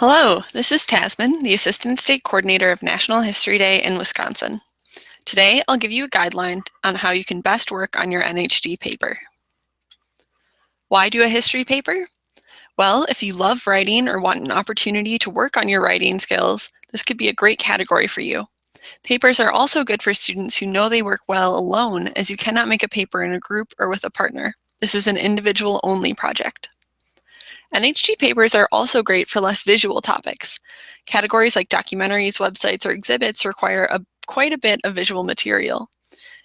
Hello, this is Tasman, the Assistant State Coordinator of National History Day in Wisconsin. Today, I'll give you a guideline on how you can best work on your NHD paper. Why do a history paper? Well, if you love writing or want an opportunity to work on your writing skills, this could be a great category for you. Papers are also good for students who know they work well alone, as you cannot make a paper in a group or with a partner. This is an individual-only project. NHD papers are also great for less visual topics. Categories like documentaries, websites, or exhibits require quite a bit of visual material.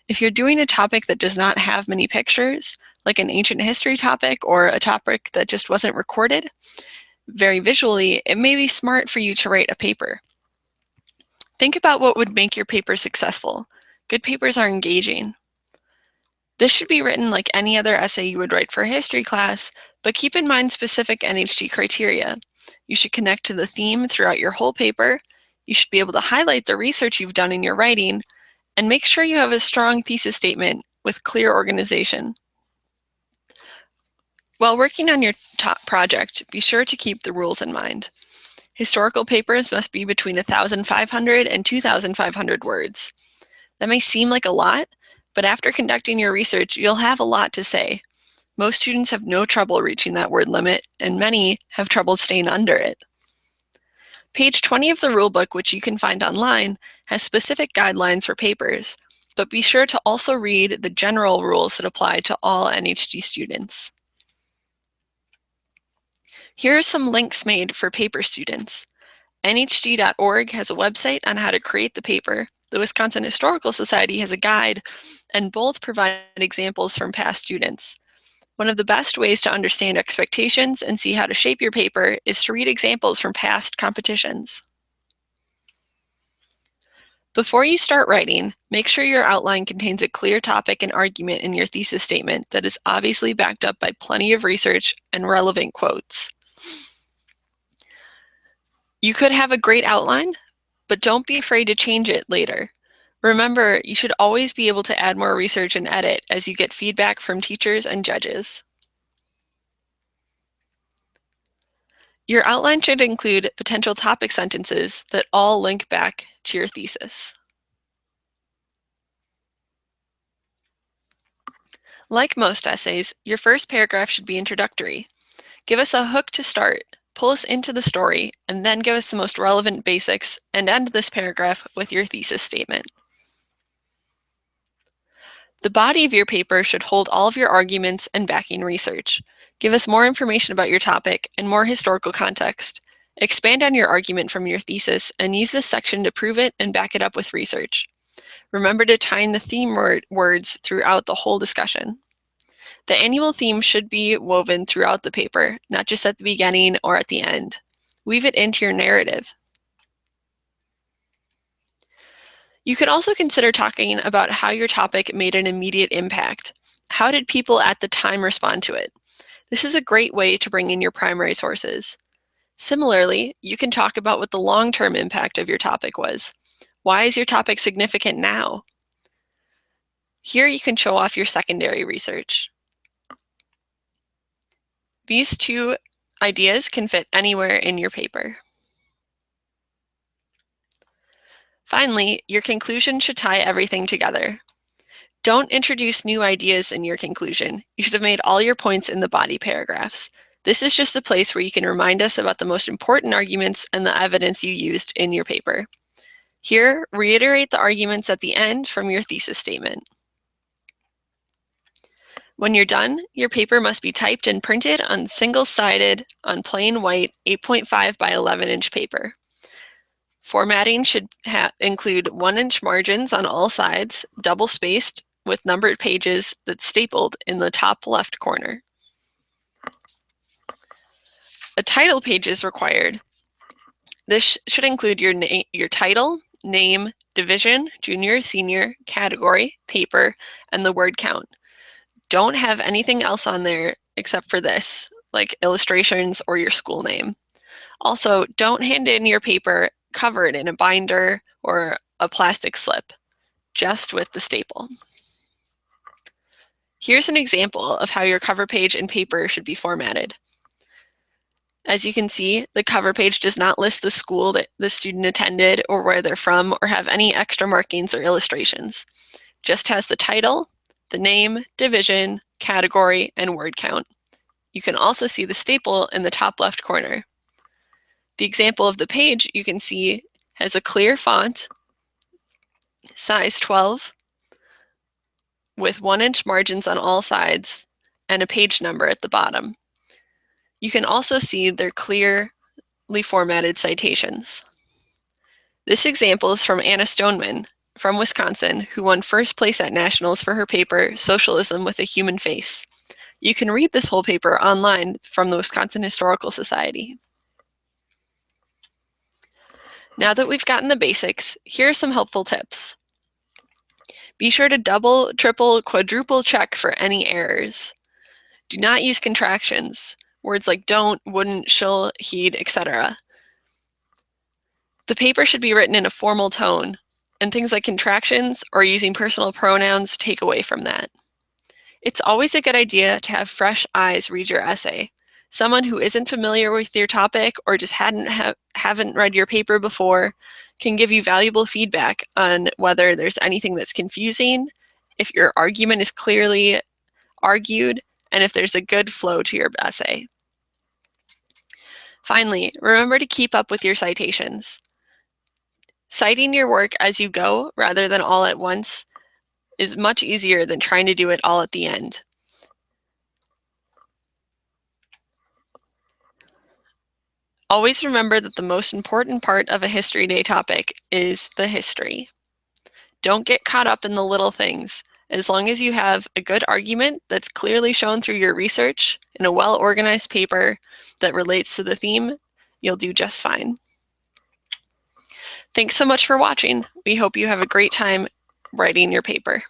If you're doing a topic that does not have many pictures, like an ancient history topic or a topic that just wasn't recorded very visually, it may be smart for you to write a paper. Think about what would make your paper successful. Good papers are engaging. This should be written like any other essay you would write for a history class, but keep in mind specific NHD criteria. You should connect to the theme throughout your whole paper. You should be able to highlight the research you've done in your writing, and make sure you have a strong thesis statement with clear organization. While working on your top project, be sure to keep the rules in mind. Historical papers must be between 1,500 and 2,500 words. That may seem like a lot, but after conducting your research, you'll have a lot to say. Most students have no trouble reaching that word limit, and many have trouble staying under it. Page 20 of the rulebook, which you can find online, has specific guidelines for papers, but be sure to also read the general rules that apply to all NHD students. Here are some links made for paper students. NHD.org has a website on how to create the paper. The Wisconsin Historical Society has a guide, and both provide examples from past students. One of the best ways to understand expectations and see how to shape your paper is to read examples from past competitions. Before you start writing, make sure your outline contains a clear topic and argument in your thesis statement that is obviously backed up by plenty of research and relevant quotes. You could have a great outline, but don't be afraid to change it later. Remember, you should always be able to add more research and edit as you get feedback from teachers and judges. Your outline should include potential topic sentences that all link back to your thesis. Like most essays, your first paragraph should be introductory. Give us a hook to start, pull us into the story, and then give us the most relevant basics, and end this paragraph with your thesis statement. The body of your paper should hold all of your arguments and backing research. Give us more information about your topic and more historical context. Expand on your argument from your thesis and use this section to prove it and back it up with research. Remember to tie in the theme words throughout the whole discussion. The annual theme should be woven throughout the paper, not just at the beginning or at the end. Weave it into your narrative. You could also consider talking about how your topic made an immediate impact. How did people at the time respond to it? This is a great way to bring in your primary sources. Similarly, you can talk about what the long-term impact of your topic was. Why is your topic significant now? Here you can show off your secondary research. These two ideas can fit anywhere in your paper. Finally, your conclusion should tie everything together. Don't introduce new ideas in your conclusion. You should have made all your points in the body paragraphs. This is just a place where you can remind us about the most important arguments and the evidence you used in your paper. Here, reiterate the arguments at the end from your thesis statement. When you're done, your paper must be typed and printed on single-sided on plain white 8.5 by 11-inch paper. Formatting should include 1-inch margins on all sides, double-spaced, with numbered pages that's stapled in the top left corner. A title page is required. This should include your title, name, division, junior, senior, category, paper, and the word count. Don't have anything else on there except for this, like illustrations or your school name. Also, don't hand in your paper covered in a binder or a plastic slip, just with the staple. Here's an example of how your cover page and paper should be formatted. As you can see, the cover page does not list the school that the student attended or where they're from or have any extra markings or illustrations. Just has the title, the name, division, category, and word count. You can also see the staple in the top left corner. The example of the page you can see has a clear font, size 12, with 1-inch margins on all sides, and a page number at the bottom. You can also see their clearly formatted citations. This example is from Anna Stoneman from Wisconsin, who won first place at nationals for her paper, Socialism with a Human Face. You can read this whole paper online from the Wisconsin Historical Society. Now that we've gotten the basics, here are some helpful tips. Be sure to double, triple, quadruple check for any errors. Do not use contractions, words like don't, wouldn't, should, he'd, etc. The paper should be written in a formal tone, and things like contractions or using personal pronouns take away from that. It's always a good idea to have fresh eyes read your essay. Someone who isn't familiar with your topic or just haven't read your paper before can give you valuable feedback on whether there's anything that's confusing, if your argument is clearly argued, and if there's a good flow to your essay. Finally, remember to keep up with your citations. Citing your work as you go rather than all at once is much easier than trying to do it all at the end. Always remember that the most important part of a History Day topic is the history. Don't get caught up in the little things. As long as you have a good argument that's clearly shown through your research in a well-organized paper that relates to the theme, you'll do just fine. Thanks so much for watching. We hope you have a great time writing your paper.